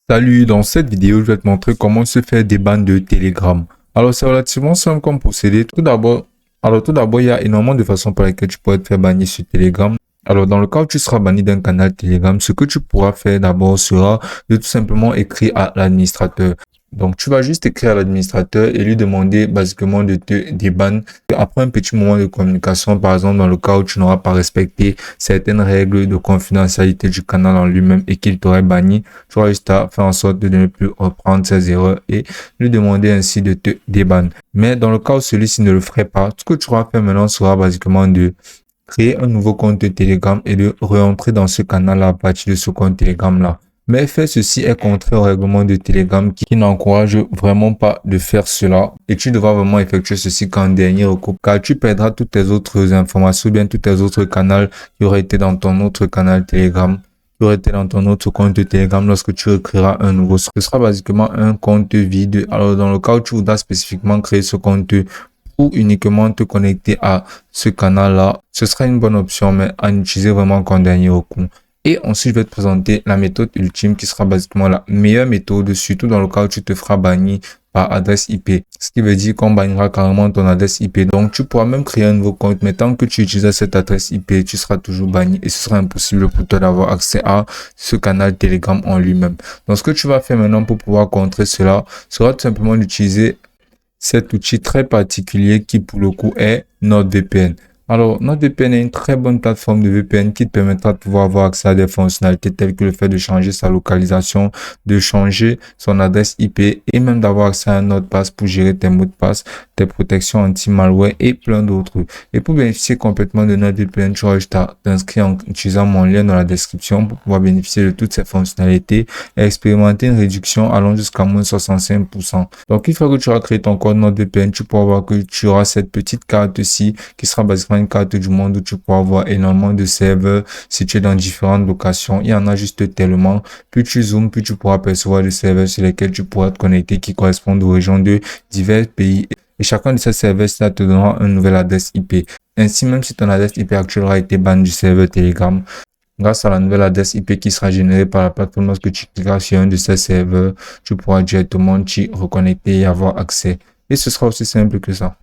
Salut, dans cette vidéo, je vais te montrer comment se faire des bans de Telegram. Alors, c'est relativement simple comme procédé. Tout d'abord, il y a énormément de façons par lesquelles tu pourrais te faire bannir sur Telegram. Alors, dans le cas où tu seras banni d'un canal Telegram, ce que tu pourras faire d'abord sera de tout simplement écrire à l'administrateur. Donc, tu vas juste écrire à l'administrateur et lui demander basiquement de te déban. Après un petit moment de communication, par exemple, dans le cas où tu n'auras pas respecté certaines règles de confidentialité du canal en lui-même et qu'il t'aurait banni, tu auras juste à faire en sorte de ne plus reprendre ses erreurs et lui demander ainsi de te déban. Mais dans le cas où celui-ci ne le ferait pas, tout ce que tu auras fait maintenant sera basiquement de créer un nouveau compte Telegram et de réentrer dans ce canal à partir de ce compte Telegram là. Mais faire ceci est contraire au règlement de Telegram qui n'encourage vraiment pas de faire cela. Et tu devras vraiment effectuer ceci qu'en dernier recours, car tu perdras toutes tes autres informations, ou bien tous tes autres canaux qui auraient été dans ton autre canal Telegram, qui auraient été dans ton autre compte Telegram lorsque tu créeras un nouveau. Ce sera basiquement un compte vide. Alors dans le cas où tu voudras spécifiquement créer ce compte ou uniquement te connecter à ce canal-là, ce sera une bonne option, mais à utiliser vraiment qu'en dernier recours. Et ensuite, je vais te présenter la méthode ultime qui sera basiquement la meilleure méthode, surtout dans le cas où tu te feras bannir par adresse IP. Ce qui veut dire qu'on bannira carrément ton adresse IP. Donc, tu pourras même créer un nouveau compte, mais tant que tu utilises cette adresse IP, tu seras toujours banni et ce sera impossible pour toi d'avoir accès à ce canal Telegram en lui-même. Donc, ce que tu vas faire maintenant pour pouvoir contrer cela sera tout simplement d'utiliser cet outil très particulier qui pour le coup est NordVPN. Alors, NordVPN est une très bonne plateforme de VPN qui te permettra de pouvoir avoir accès à des fonctionnalités telles que le fait de changer sa localisation, de changer son adresse IP et même d'avoir accès à un mot de passe pour gérer tes mots de passe, tes protections anti-malware et plein d'autres. Et pour bénéficier complètement de NordVPN, tu auras juste à t'inscrire en utilisant mon lien dans la description pour pouvoir bénéficier de toutes ces fonctionnalités et expérimenter une réduction allant jusqu'à moins 65%. Donc, une fois que tu auras créé ton code NordVPN, tu pourras voir que tu auras cette petite carte-ci qui sera basiquement une carte du monde où tu pourras voir énormément de serveurs situés dans différentes locations. Il y en a juste tellement. Plus tu zoomes, plus tu pourras percevoir les serveurs sur lesquels tu pourras te connecter qui correspondent aux régions de divers pays. Et chacun de ces serveurs te donnera une nouvelle adresse IP. Ainsi, même si ton adresse IP actuelle aura été bannie du serveur Telegram, grâce à la nouvelle adresse IP qui sera générée par la plateforme, lorsque tu cliqueras sur un de ces serveurs, tu pourras directement t'y reconnecter et avoir accès. Et ce sera aussi simple que ça.